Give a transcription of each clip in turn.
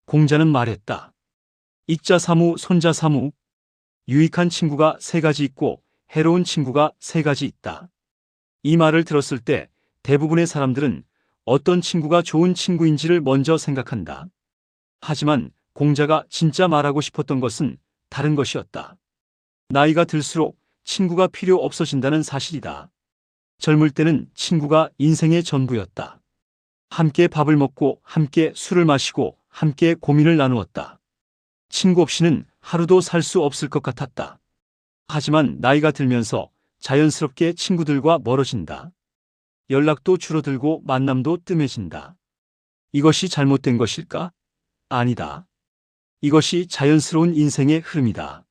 공자는 말했다. 익자 사무, 손자 사무. 유익한 친구가 세 가지 있고 해로운 친구가 세 가지 있다. 이 말을 들었을 때 대부분의 사람들은 어떤 친구가 좋은 친구인지를 먼저 생각한다. 하지만 공자가 진짜 말하고 싶었던 것은 다른 것이었다. 나이가 들수록 친구가 필요 없어진다는 사실이다. 젊을 때는 친구가 인생의 전부였다. 함께 밥을 먹고 함께 술을 마시고 함께 고민을 나누었다. 친구 없이는 하루도 살 수 없을 것 같았다. 하지만 나이가 들면서 자연스럽게 친구들과 멀어진다. 연락도 줄어들고 만남도 뜸해진다. 이것이 잘못된 것일까? 아니다. 이것이 자연스러운 인생의 흐름이다.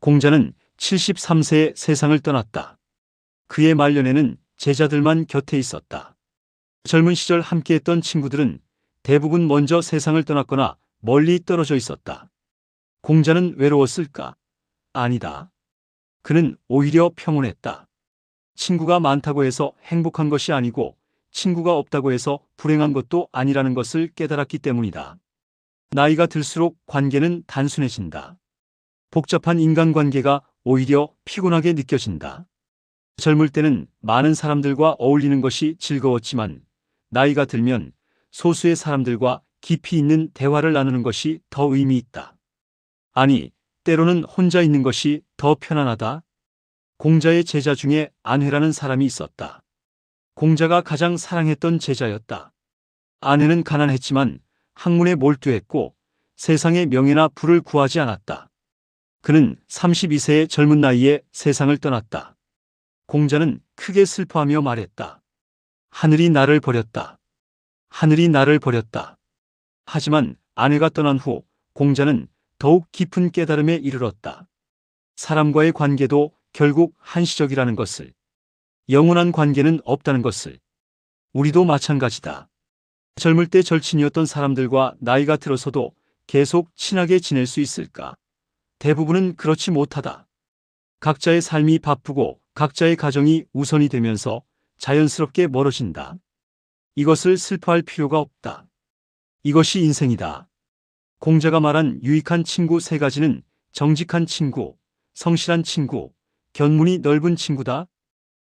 공자는 73세에 세상을 떠났다. 그의 말년에는 제자들만 곁에 있었다. 젊은 시절 함께했던 친구들은 대부분 먼저 세상을 떠났거나 멀리 떨어져 있었다. 공자는 외로웠을까? 아니다. 그는 오히려 평온했다. 친구가 많다고 해서 행복한 것이 아니고 친구가 없다고 해서 불행한 것도 아니라는 것을 깨달았기 때문이다. 나이가 들수록 관계는 단순해진다. 복잡한 인간관계가 오히려 피곤하게 느껴진다. 젊을 때는 많은 사람들과 어울리는 것이 즐거웠지만 나이가 들면 소수의 사람들과 깊이 있는 대화를 나누는 것이 더 의미 있다. 아니, 때로는 혼자 있는 것이 더 편안하다. 공자의 제자 중에 안회라는 사람이 있었다. 공자가 가장 사랑했던 제자였다. 안회는 가난했지만 학문에 몰두했고 세상의 명예나 부를 구하지 않았다. 그는 32세의 젊은 나이에 세상을 떠났다. 공자는 크게 슬퍼하며 말했다. 하늘이 나를 버렸다. 하늘이 나를 버렸다. 하지만 아내가 떠난 후 공자는 더욱 깊은 깨달음에 이르렀다. 사람과의 관계도 결국 한시적이라는 것을, 영원한 관계는 없다는 것을. 우리도 마찬가지다. 젊을 때 절친이었던 사람들과 나이가 들어서도 계속 친하게 지낼 수 있을까? 대부분은 그렇지 못하다. 각자의 삶이 바쁘고 각자의 가정이 우선이 되면서 자연스럽게 멀어진다. 이것을 슬퍼할 필요가 없다. 이것이 인생이다. 공자가 말한 유익한 친구 세 가지는 정직한 친구, 성실한 친구, 견문이 넓은 친구다.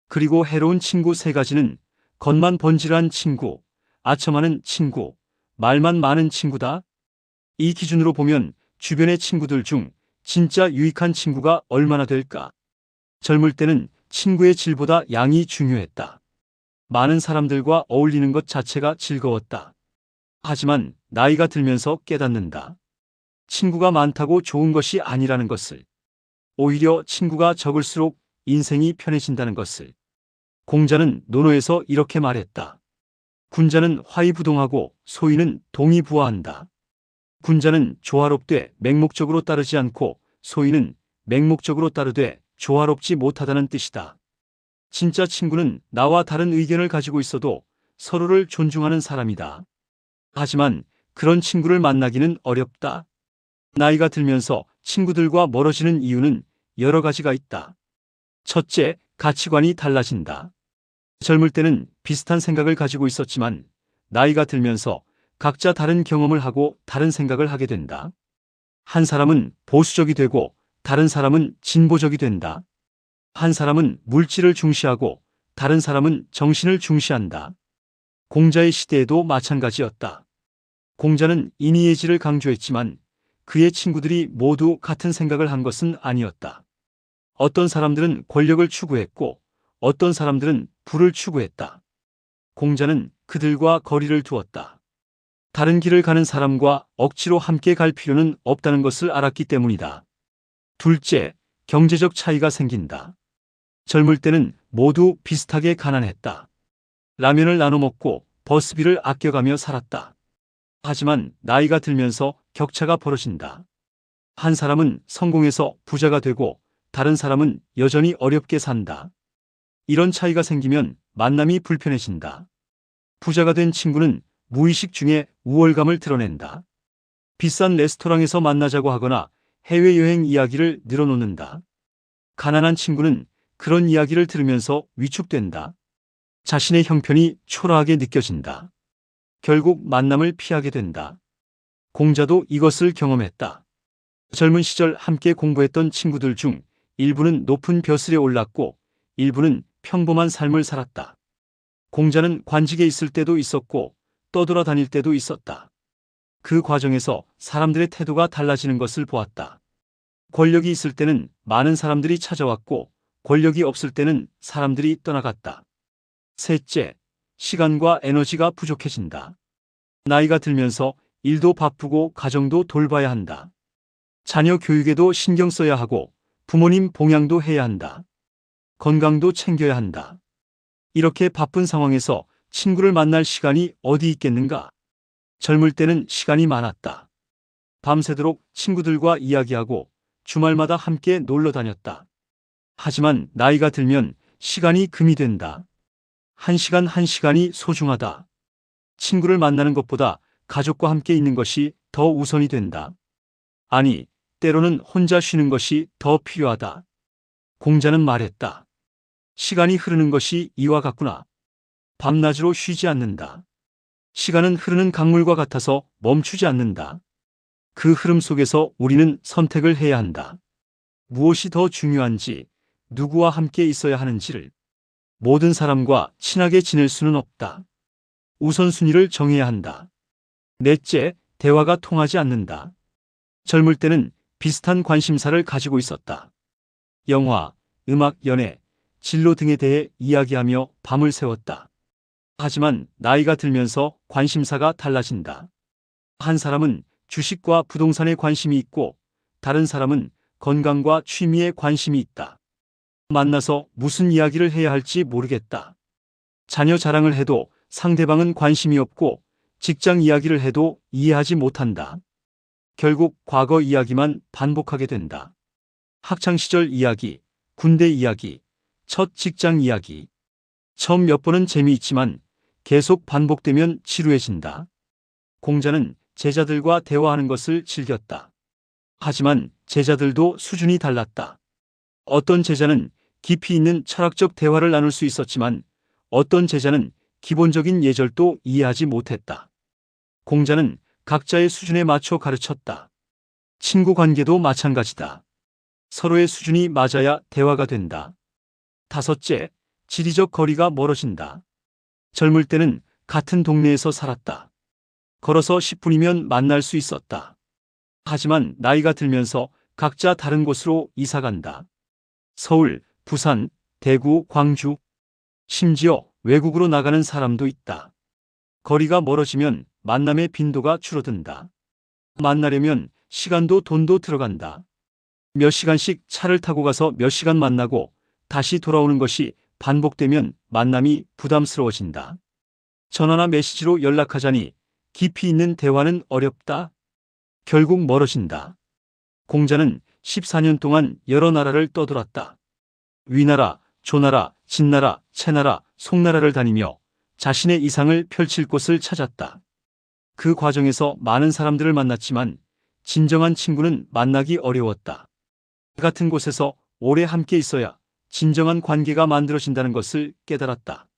그리고 해로운 친구 세 가지는 겉만 번지르한 친구, 아첨하는 친구, 말만 많은 친구다. 이 기준으로 보면 주변의 친구들 중 진짜 유익한 친구가 얼마나 될까? 젊을 때는 친구의 질보다 양이 중요했다. 많은 사람들과 어울리는 것 자체가 즐거웠다. 하지만 나이가 들면서 깨닫는다. 친구가 많다고 좋은 것이 아니라는 것을. 오히려 친구가 적을수록 인생이 편해진다는 것을. 공자는 논어에서 이렇게 말했다. 군자는 화의부동하고 소인은 동의부화한다. 군자는 조화롭되 맹목적으로 따르지 않고 소인은 맹목적으로 따르되 조화롭지 못하다는 뜻이다. 진짜 친구는 나와 다른 의견을 가지고 있어도 서로를 존중하는 사람이다. 하지만 그런 친구를 만나기는 어렵다. 나이가 들면서 친구들과 멀어지는 이유는 여러 가지가 있다. 첫째, 가치관이 달라진다. 젊을 때는 비슷한 생각을 가지고 있었지만 나이가 들면서 각자 다른 경험을 하고 다른 생각을 하게 된다. 한 사람은 보수적이 되고 다른 사람은 진보적이 된다. 한 사람은 물질을 중시하고 다른 사람은 정신을 중시한다. 공자의 시대에도 마찬가지였다. 공자는 인의예지를 강조했지만 그의 친구들이 모두 같은 생각을 한 것은 아니었다. 어떤 사람들은 권력을 추구했고 어떤 사람들은 부를 추구했다. 공자는 그들과 거리를 두었다. 다른 길을 가는 사람과 억지로 함께 갈 필요는 없다는 것을 알았기 때문이다. 둘째, 경제적 차이가 생긴다. 젊을 때는 모두 비슷하게 가난했다. 라면을 나눠 먹고 버스비를 아껴가며 살았다. 하지만 나이가 들면서 격차가 벌어진다. 한 사람은 성공해서 부자가 되고 다른 사람은 여전히 어렵게 산다. 이런 차이가 생기면 만남이 불편해진다. 부자가 된 친구는 무의식 중에 우월감을 드러낸다. 비싼 레스토랑에서 만나자고 하거나 해외여행 이야기를 늘어놓는다. 가난한 친구는 그런 이야기를 들으면서 위축된다. 자신의 형편이 초라하게 느껴진다. 결국 만남을 피하게 된다. 공자도 이것을 경험했다. 젊은 시절 함께 공부했던 친구들 중 일부는 높은 벼슬에 올랐고 일부는 평범한 삶을 살았다. 공자는 관직에 있을 때도 있었고 떠돌아다닐 때도 있었다. 그 과정에서 사람들의 태도가 달라지는 것을 보았다. 권력이 있을 때는 많은 사람들이 찾아왔고 권력이 없을 때는 사람들이 떠나갔다. 셋째, 시간과 에너지가 부족해진다. 나이가 들면서 일도 바쁘고 가정도 돌봐야 한다. 자녀 교육에도 신경 써야 하고 부모님 봉양도 해야 한다. 건강도 챙겨야 한다. 이렇게 바쁜 상황에서 친구를 만날 시간이 어디 있겠는가? 젊을 때는 시간이 많았다. 밤새도록 친구들과 이야기하고 주말마다 함께 놀러 다녔다. 하지만 나이가 들면 시간이 금이 된다. 한 시간 한 시간이 소중하다. 친구를 만나는 것보다 가족과 함께 있는 것이 더 우선이 된다. 아니, 때로는 혼자 쉬는 것이 더 필요하다. 공자는 말했다. 시간이 흐르는 것이 이와 같구나. 밤낮으로 쉬지 않는다. 시간은 흐르는 강물과 같아서 멈추지 않는다. 그 흐름 속에서 우리는 선택을 해야 한다. 무엇이 더 중요한지, 누구와 함께 있어야 하는지를. 모든 사람과 친하게 지낼 수는 없다. 우선순위를 정해야 한다. 넷째, 대화가 통하지 않는다. 젊을 때는 비슷한 관심사를 가지고 있었다. 영화, 음악, 연애, 진로 등에 대해 이야기하며 밤을 새웠다. 하지만 나이가 들면서 관심사가 달라진다. 한 사람은 주식과 부동산에 관심이 있고 다른 사람은 건강과 취미에 관심이 있다. 만나서 무슨 이야기를 해야 할지 모르겠다. 자녀 자랑을 해도 상대방은 관심이 없고 직장 이야기를 해도 이해하지 못한다. 결국 과거 이야기만 반복하게 된다. 학창시절 이야기, 군대 이야기, 첫 직장 이야기. 처음 몇 번은 재미있지만 계속 반복되면 지루해진다. 공자는 제자들과 대화하는 것을 즐겼다. 하지만 제자들도 수준이 달랐다. 어떤 제자는 깊이 있는 철학적 대화를 나눌 수 있었지만 어떤 제자는 기본적인 예절도 이해하지 못했다. 공자는 각자의 수준에 맞춰 가르쳤다. 친구 관계도 마찬가지다. 서로의 수준이 맞아야 대화가 된다. 다섯째, 지리적 거리가 멀어진다. 젊을 때는 같은 동네에서 살았다. 걸어서 10분이면 만날 수 있었다. 하지만 나이가 들면서 각자 다른 곳으로 이사간다. 서울, 부산, 대구, 광주, 심지어 외국으로 나가는 사람도 있다. 거리가 멀어지면 만남의 빈도가 줄어든다. 만나려면 시간도 돈도 들어간다. 몇 시간씩 차를 타고 가서 몇 시간 만나고 다시 돌아오는 것이 반복되면 만남이 부담스러워진다. 전화나 메시지로 연락하자니 깊이 있는 대화는 어렵다. 결국 멀어진다. 공자는 14년 동안 여러 나라를 떠돌았다. 위나라, 조나라, 진나라, 채나라, 송나라를 다니며 자신의 이상을 펼칠 곳을 찾았다. 그 과정에서 많은 사람들을 만났지만 진정한 친구는 만나기 어려웠다. 같은 곳에서 오래 함께 있어야 진정한 관계가 만들어진다는 것을 깨달았다.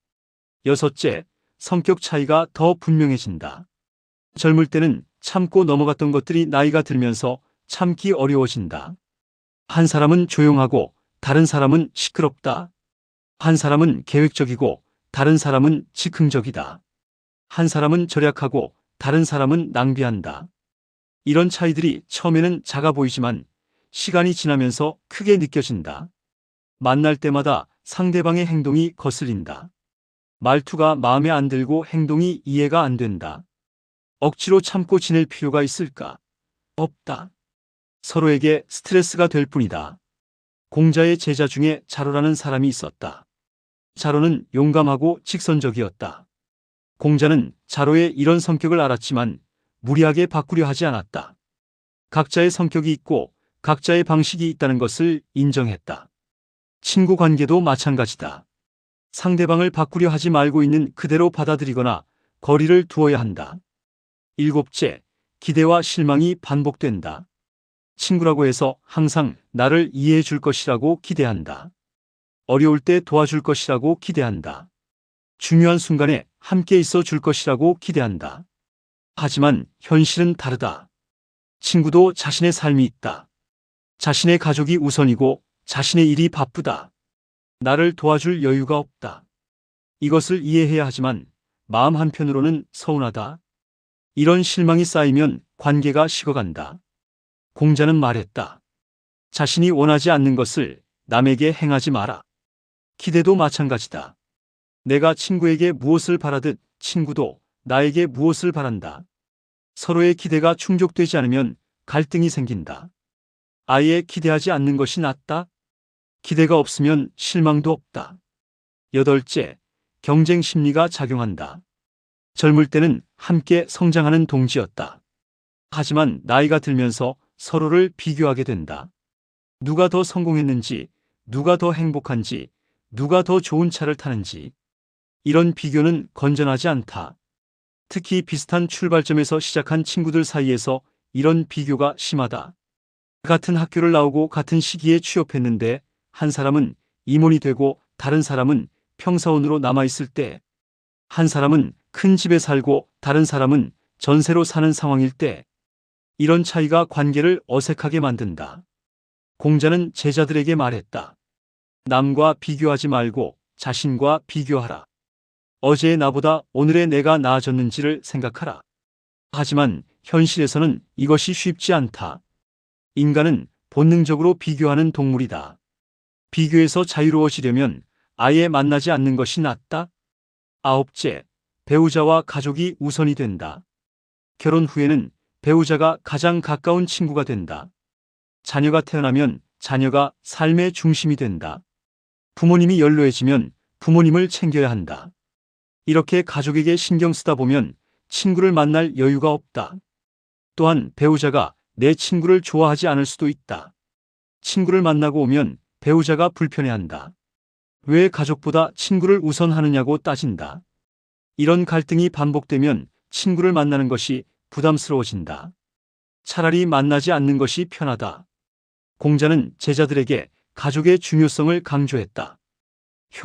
여섯째, 성격 차이가 더 분명해진다. 젊을 때는 참고 넘어갔던 것들이 나이가 들면서 참기 어려워진다. 한 사람은 조용하고 다른 사람은 시끄럽다. 한 사람은 계획적이고 다른 사람은 즉흥적이다. 한 사람은 절약하고 다른 사람은 낭비한다. 이런 차이들이 처음에는 작아 보이지만 시간이 지나면서 크게 느껴진다. 만날 때마다 상대방의 행동이 거슬린다. 말투가 마음에 안 들고 행동이 이해가 안 된다. 억지로 참고 지낼 필요가 있을까? 없다. 서로에게 스트레스가 될 뿐이다. 공자의 제자 중에 자로라는 사람이 있었다. 자로는 용감하고 직선적이었다. 공자는 자로의 이런 성격을 알았지만 무리하게 바꾸려 하지 않았다. 각자의 성격이 있고 각자의 방식이 있다는 것을 인정했다. 친구 관계도 마찬가지다. 상대방을 바꾸려 하지 말고 있는 그대로 받아들이거나 거리를 두어야 한다. 일곱째, 기대와 실망이 반복된다. 친구라고 해서 항상 나를 이해해 줄 것이라고 기대한다. 어려울 때 도와줄 것이라고 기대한다. 중요한 순간에 함께 있어 줄 것이라고 기대한다. 하지만 현실은 다르다. 친구도 자신의 삶이 있다. 자신의 가족이 우선이고 자신의 일이 바쁘다. 나를 도와줄 여유가 없다. 이것을 이해해야 하지만 마음 한편으로는 서운하다. 이런 실망이 쌓이면 관계가 식어간다. 공자는 말했다. 자신이 원하지 않는 것을 남에게 행하지 마라. 기대도 마찬가지다. 내가 친구에게 무엇을 바라듯 친구도 나에게 무엇을 바란다. 서로의 기대가 충족되지 않으면 갈등이 생긴다. 아예 기대하지 않는 것이 낫다. 기대가 없으면 실망도 없다. 여덟째, 경쟁 심리가 작용한다. 젊을 때는 함께 성장하는 동지였다. 하지만 나이가 들면서 서로를 비교하게 된다. 누가 더 성공했는지, 누가 더 행복한지, 누가 더 좋은 차를 타는지. 이런 비교는 건전하지 않다. 특히 비슷한 출발점에서 시작한 친구들 사이에서 이런 비교가 심하다. 같은 학교를 나오고 같은 시기에 취업했는데 한 사람은 임원이 되고 다른 사람은 평사원으로 남아있을 때, 한 사람은 큰 집에 살고 다른 사람은 전세로 사는 상황일 때, 이런 차이가 관계를 어색하게 만든다. 공자는 제자들에게 말했다. 남과 비교하지 말고 자신과 비교하라. 어제의 나보다 오늘의 내가 나아졌는지를 생각하라. 하지만 현실에서는 이것이 쉽지 않다. 인간은 본능적으로 비교하는 동물이다. 비교에서 자유로워지려면 아예 만나지 않는 것이 낫다. 아홉째, 배우자와 가족이 우선이 된다. 결혼 후에는 배우자가 가장 가까운 친구가 된다. 자녀가 태어나면 자녀가 삶의 중심이 된다. 부모님이 연로해지면 부모님을 챙겨야 한다. 이렇게 가족에게 신경 쓰다 보면 친구를 만날 여유가 없다. 또한 배우자가 내 친구를 좋아하지 않을 수도 있다. 친구를 만나고 오면 배우자가 불편해한다. 왜 가족보다 친구를 우선하느냐고 따진다. 이런 갈등이 반복되면 친구를 만나는 것이 부담스러워진다. 차라리 만나지 않는 것이 편하다. 공자는 제자들에게 가족의 중요성을 강조했다.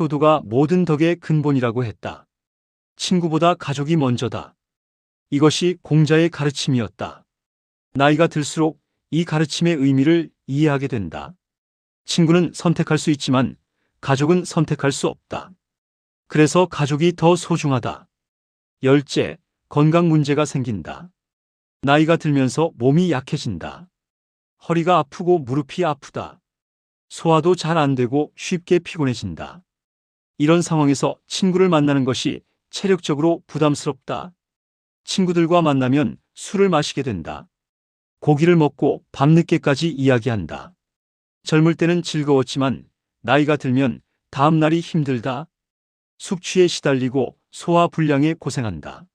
효도가 모든 덕의 근본이라고 했다. 친구보다 가족이 먼저다. 이것이 공자의 가르침이었다. 나이가 들수록 이 가르침의 의미를 이해하게 된다. 친구는 선택할 수 있지만 가족은 선택할 수 없다. 그래서 가족이 더 소중하다. 열째, 건강 문제가 생긴다. 나이가 들면서 몸이 약해진다. 허리가 아프고 무릎이 아프다. 소화도 잘 안 되고 쉽게 피곤해진다. 이런 상황에서 친구를 만나는 것이 체력적으로 부담스럽다. 친구들과 만나면 술을 마시게 된다. 고기를 먹고 밤늦게까지 이야기한다. 젊을 때는 즐거웠지만 나이가 들면 다음 날이 힘들다. 숙취에 시달리고 소화 불량에 고생한다.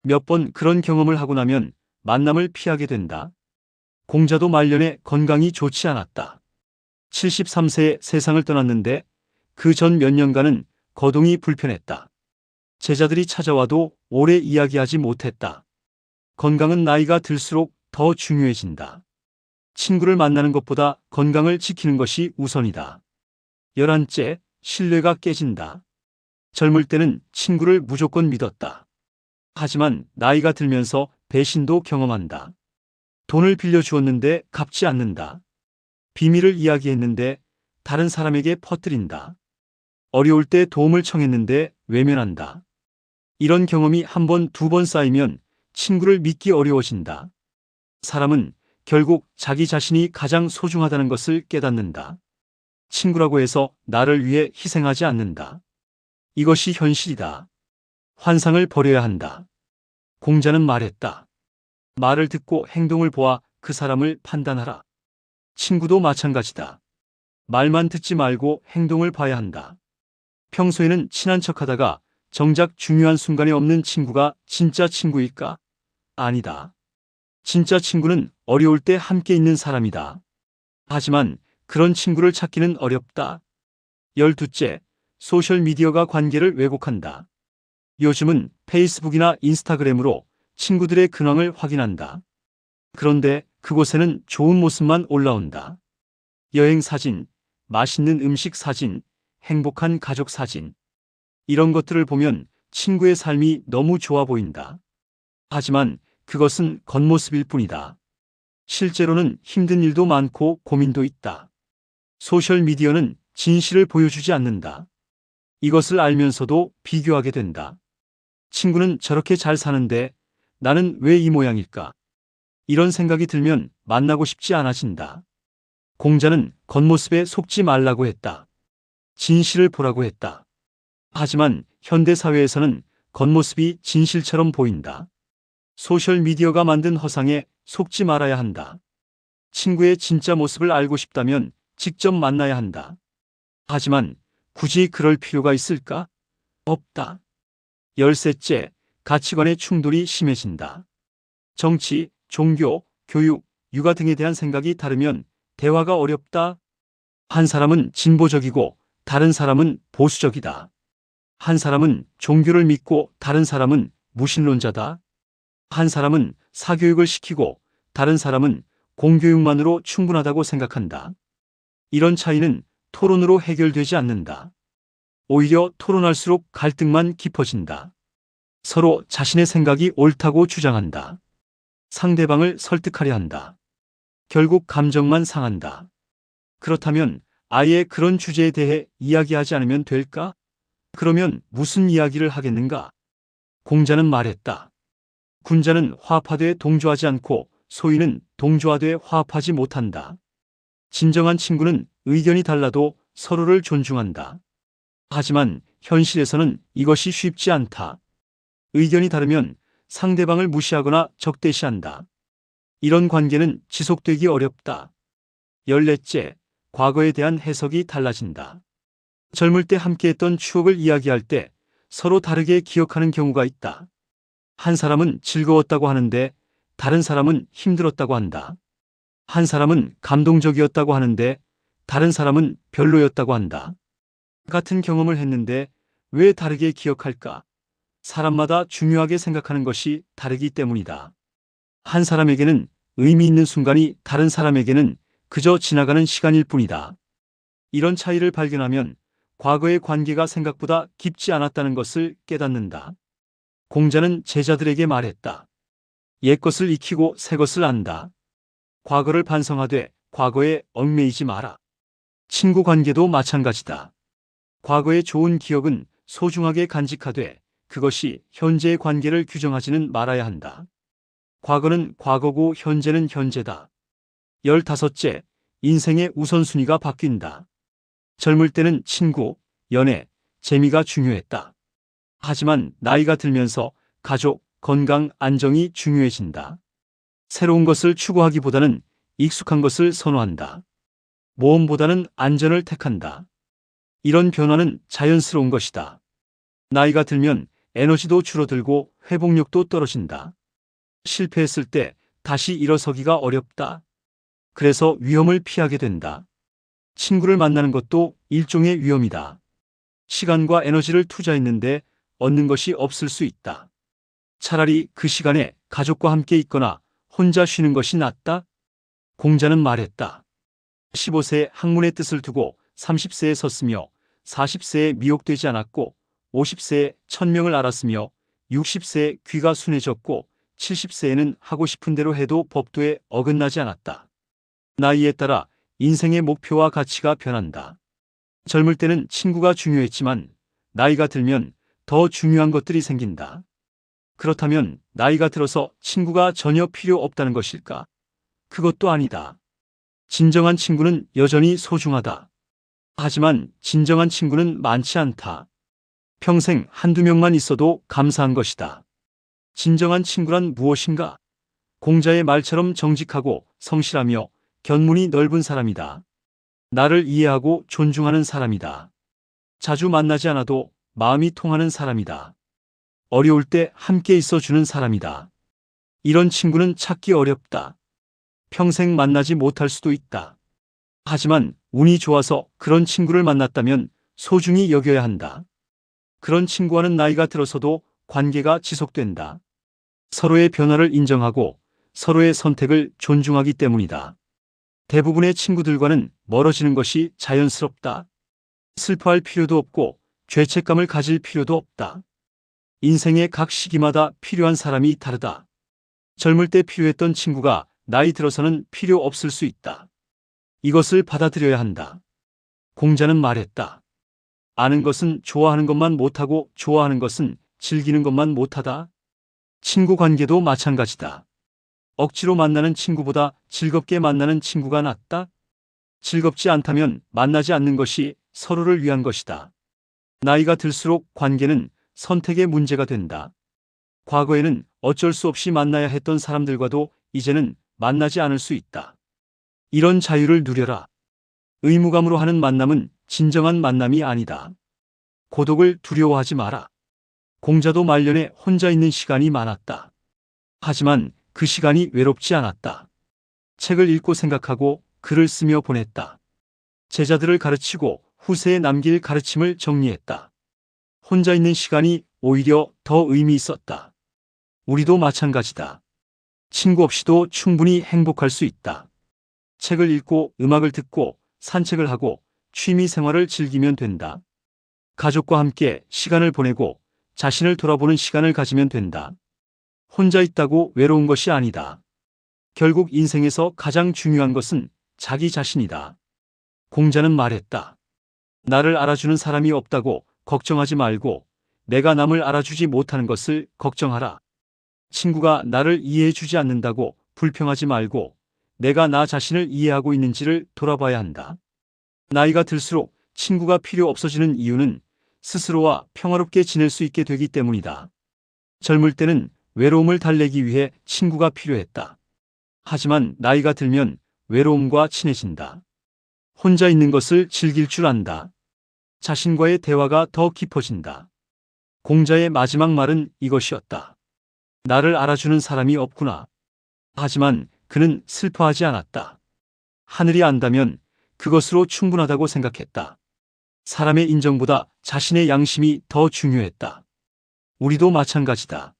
몇 번 그런 경험을 하고 나면 만남을 피하게 된다. 공자도 말년에 건강이 좋지 않았다. 73세에 세상을 떠났는데 그 전 몇 년간은 거동이 불편했다. 제자들이 찾아와도 오래 이야기하지 못했다. 건강은 나이가 들수록 더 중요해진다. 친구를 만나는 것보다 건강을 지키는 것이 우선이다. 11째, 신뢰가 깨진다. 젊을 때는 친구를 무조건 믿었다. 하지만 나이가 들면서 배신도 경험한다. 돈을 빌려주었는데 갚지 않는다. 비밀을 이야기했는데 다른 사람에게 퍼뜨린다. 어려울 때 도움을 청했는데 외면한다. 이런 경험이 한 번, 두 번 쌓이면 친구를 믿기 어려워진다. 사람은 결국 자기 자신이 가장 소중하다는 것을 깨닫는다. 친구라고 해서 나를 위해 희생하지 않는다. 이것이 현실이다. 환상을 버려야 한다. 공자는 말했다. 말을 듣고 행동을 보아 그 사람을 판단하라. 친구도 마찬가지다. 말만 듣지 말고 행동을 봐야 한다. 평소에는 친한 척하다가 정작 중요한 순간에 없는 친구가 진짜 친구일까? 아니다. 진짜 친구는 어려울 때 함께 있는 사람이다. 하지만 그런 친구를 찾기는 어렵다. 12째, 소셜미디어가 관계를 왜곡한다. 요즘은 페이스북이나 인스타그램으로 친구들의 근황을 확인한다. 그런데 그곳에는 좋은 모습만 올라온다. 여행 사진, 맛있는 음식 사진, 행복한 가족 사진. 이런 것들을 보면 친구의 삶이 너무 좋아 보인다. 하지만 그것은 겉모습일 뿐이다. 실제로는 힘든 일도 많고 고민도 있다. 소셜미디어는 진실을 보여주지 않는다. 이것을 알면서도 비교하게 된다. 친구는 저렇게 잘 사는데 나는 왜 이 모양일까? 이런 생각이 들면 만나고 싶지 않아진다. 공자는 겉모습에 속지 말라고 했다. 진실을 보라고 했다. 하지만 현대 사회에서는 겉모습이 진실처럼 보인다. 소셜미디어가 만든 허상에 속지 말아야 한다. 친구의 진짜 모습을 알고 싶다면 직접 만나야 한다. 하지만 굳이 그럴 필요가 있을까? 없다. 열셋째, 가치관의 충돌이 심해진다. 정치, 종교, 교육, 육아 등에 대한 생각이 다르면 대화가 어렵다. 한 사람은 진보적이고 다른 사람은 보수적이다. 한 사람은 종교를 믿고 다른 사람은 무신론자다. 한 사람은 사교육을 시키고 다른 사람은 공교육만으로 충분하다고 생각한다. 이런 차이는 토론으로 해결되지 않는다. 오히려 토론할수록 갈등만 깊어진다. 서로 자신의 생각이 옳다고 주장한다. 상대방을 설득하려 한다. 결국 감정만 상한다. 그렇다면 아예 그런 주제에 대해 이야기하지 않으면 될까? 그러면 무슨 이야기를 하겠는가? 공자는 말했다. 군자는 화합하되 동조하지 않고 소인은 동조하되 화합하지 못한다. 진정한 친구는 의견이 달라도 서로를 존중한다. 하지만 현실에서는 이것이 쉽지 않다. 의견이 다르면 상대방을 무시하거나 적대시한다. 이런 관계는 지속되기 어렵다. 열넷째, 과거에 대한 해석이 달라진다. 젊을 때 함께했던 추억을 이야기할 때 서로 다르게 기억하는 경우가 있다. 한 사람은 즐거웠다고 하는데 다른 사람은 힘들었다고 한다. 한 사람은 감동적이었다고 하는데 다른 사람은 별로였다고 한다. 같은 경험을 했는데 왜 다르게 기억할까? 사람마다 중요하게 생각하는 것이 다르기 때문이다. 한 사람에게는 의미 있는 순간이 다른 사람에게는 그저 지나가는 시간일 뿐이다. 이런 차이를 발견하면 과거의 관계가 생각보다 깊지 않았다는 것을 깨닫는다. 공자는 제자들에게 말했다. 옛것을 익히고 새것을 안다. 과거를 반성하되 과거에 얽매이지 마라. 친구 관계도 마찬가지다. 과거의 좋은 기억은 소중하게 간직하되 그것이 현재의 관계를 규정하지는 말아야 한다. 과거는 과거고 현재는 현재다. 15째, 인생의 우선순위가 바뀐다. 젊을 때는 친구, 연애, 재미가 중요했다. 하지만 나이가 들면서 가족, 건강, 안정이 중요해진다. 새로운 것을 추구하기보다는 익숙한 것을 선호한다. 모험보다는 안전을 택한다. 이런 변화는 자연스러운 것이다. 나이가 들면 에너지도 줄어들고 회복력도 떨어진다. 실패했을 때 다시 일어서기가 어렵다. 그래서 위험을 피하게 된다. 친구를 만나는 것도 일종의 위험이다. 시간과 에너지를 투자했는데 얻는 것이 없을 수 있다. 차라리 그 시간에 가족과 함께 있거나 혼자 쉬는 것이 낫다. 공자는 말했다. 15세에 학문의 뜻을 두고 30세에 섰으며 40세에 미혹되지 않았고 50세에 천명을 알았으며 60세에 귀가 순해졌고 70세에는 하고 싶은 대로 해도 법도에 어긋나지 않았다. 나이에 따라 인생의 목표와 가치가 변한다. 젊을 때는 친구가 중요했지만 나이가 들면 더 중요한 것들이 생긴다. 그렇다면 나이가 들어서 친구가 전혀 필요 없다는 것일까? 그것도 아니다. 진정한 친구는 여전히 소중하다. 하지만 진정한 친구는 많지 않다. 평생 한두 명만 있어도 감사한 것이다. 진정한 친구란 무엇인가? 공자의 말처럼 정직하고 성실하며 견문이 넓은 사람이다. 나를 이해하고 존중하는 사람이다. 자주 만나지 않아도 마음이 통하는 사람이다. 어려울 때 함께 있어주는 사람이다. 이런 친구는 찾기 어렵다. 평생 만나지 못할 수도 있다. 하지만 운이 좋아서 그런 친구를 만났다면 소중히 여겨야 한다. 그런 친구와는 나이가 들어서도 관계가 지속된다. 서로의 변화를 인정하고 서로의 선택을 존중하기 때문이다. 대부분의 친구들과는 멀어지는 것이 자연스럽다. 슬퍼할 필요도 없고 죄책감을 가질 필요도 없다. 인생의 각 시기마다 필요한 사람이 다르다. 젊을 때 필요했던 친구가 나이 들어서는 필요 없을 수 있다. 이것을 받아들여야 한다. 공자는 말했다. 아는 것은 좋아하는 것만 못하고 좋아하는 것은 즐기는 것만 못하다. 친구 관계도 마찬가지다. 억지로 만나는 친구보다 즐겁게 만나는 친구가 낫다. 즐겁지 않다면 만나지 않는 것이 서로를 위한 것이다. 나이가 들수록 관계는 선택의 문제가 된다. 과거에는 어쩔 수 없이 만나야 했던 사람들과도 이제는 만나지 않을 수 있다. 이런 자유를 누려라. 의무감으로 하는 만남은 진정한 만남이 아니다. 고독을 두려워하지 마라. 공자도 말년에 혼자 있는 시간이 많았다. 하지만 그 시간이 외롭지 않았다. 책을 읽고 생각하고 글을 쓰며 보냈다. 제자들을 가르치고 후세에 남길 가르침을 정리했다. 혼자 있는 시간이 오히려 더 의미 있었다. 우리도 마찬가지다. 친구 없이도 충분히 행복할 수 있다. 책을 읽고 음악을 듣고 산책을 하고 취미 생활을 즐기면 된다. 가족과 함께 시간을 보내고 자신을 돌아보는 시간을 가지면 된다. 혼자 있다고 외로운 것이 아니다. 결국 인생에서 가장 중요한 것은 자기 자신이다. 공자는 말했다. 나를 알아주는 사람이 없다고 걱정하지 말고 내가 남을 알아주지 못하는 것을 걱정하라. 친구가 나를 이해해주지 않는다고 불평하지 말고 내가 나 자신을 이해하고 있는지를 돌아봐야 한다. 나이가 들수록 친구가 필요 없어지는 이유는 스스로와 평화롭게 지낼 수 있게 되기 때문이다. 젊을 때는 외로움을 달래기 위해 친구가 필요했다. 하지만 나이가 들면 외로움과 친해진다. 혼자 있는 것을 즐길 줄 안다. 자신과의 대화가 더 깊어진다. 공자의 마지막 말은 이것이었다. 나를 알아주는 사람이 없구나. 하지만 그는 슬퍼하지 않았다. 하늘이 안다면 그것으로 충분하다고 생각했다. 사람의 인정보다 자신의 양심이 더 중요했다. 우리도 마찬가지다.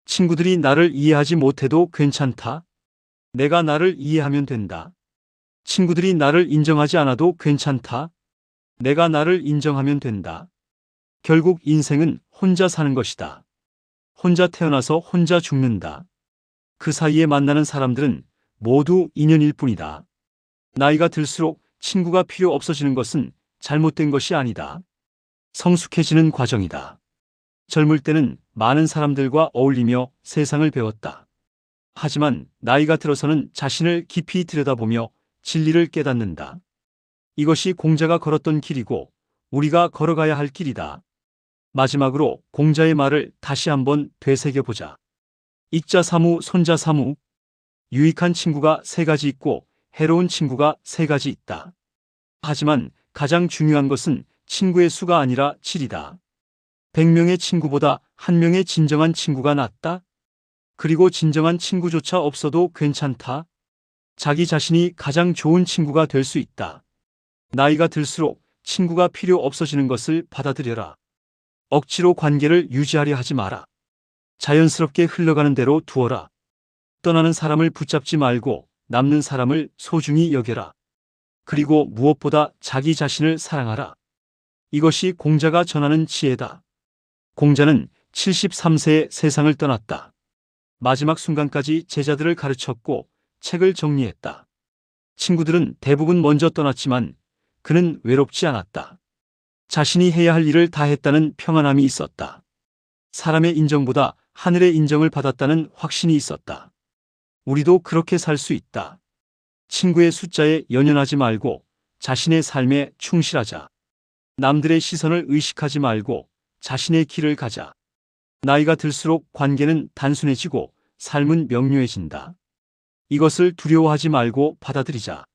친구들이 나를 이해하지 못해도 괜찮다. 내가 나를 이해하면 된다. 친구들이 나를 인정하지 않아도 괜찮다. 내가 나를 인정하면 된다. 결국 인생은 혼자 사는 것이다. 혼자 태어나서 혼자 죽는다. 그 사이에 만나는 사람들은 모두 인연일 뿐이다. 나이가 들수록 친구가 필요 없어지는 것은 잘못된 것이 아니다. 성숙해지는 과정이다. 젊을 때는 많은 사람들과 어울리며 세상을 배웠다. 하지만 나이가 들어서는 자신을 깊이 들여다보며 진리를 깨닫는다. 이것이 공자가 걸었던 길이고 우리가 걸어가야 할 길이다. 마지막으로 공자의 말을 다시 한번 되새겨보자. 익자 사무, 손자 사무. 유익한 친구가 세 가지 있고 해로운 친구가 세 가지 있다. 하지만 가장 중요한 것은 친구의 수가 아니라 질이다. 100명의 친구보다 1명의 진정한 친구가 낫다. 그리고 진정한 친구조차 없어도 괜찮다. 자기 자신이 가장 좋은 친구가 될 수 있다. 나이가 들수록 친구가 필요 없어지는 것을 받아들여라. 억지로 관계를 유지하려 하지 마라. 자연스럽게 흘러가는 대로 두어라. 떠나는 사람을 붙잡지 말고 남는 사람을 소중히 여겨라. 그리고 무엇보다 자기 자신을 사랑하라. 이것이 공자가 전하는 지혜다. 공자는 73세에 세상을 떠났다. 마지막 순간까지 제자들을 가르쳤고 책을 정리했다. 친구들은 대부분 먼저 떠났지만 그는 외롭지 않았다. 자신이 해야 할 일을 다 했다는 평안함이 있었다. 사람의 인정보다 하늘의 인정을 받았다는 확신이 있었다. 우리도 그렇게 살 수 있다. 친구의 숫자에 연연하지 말고 자신의 삶에 충실하자. 남들의 시선을 의식하지 말고 자신의 길을 가자. 나이가 들수록 관계는 단순해지고 삶은 명료해진다. 이것을 두려워하지 말고 받아들이자.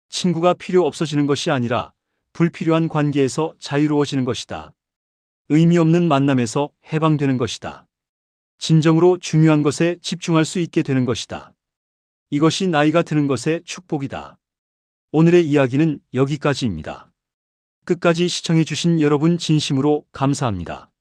친구가 필요 없어지는 것이 아니라 불필요한 관계에서 자유로워지는 것이다. 의미 없는 만남에서 해방되는 것이다. 진정으로 중요한 것에 집중할 수 있게 되는 것이다. 이것이 나이가 드는 것의 축복이다. 오늘의 이야기는 여기까지입니다. 끝까지 시청해주신 여러분 진심으로 감사합니다.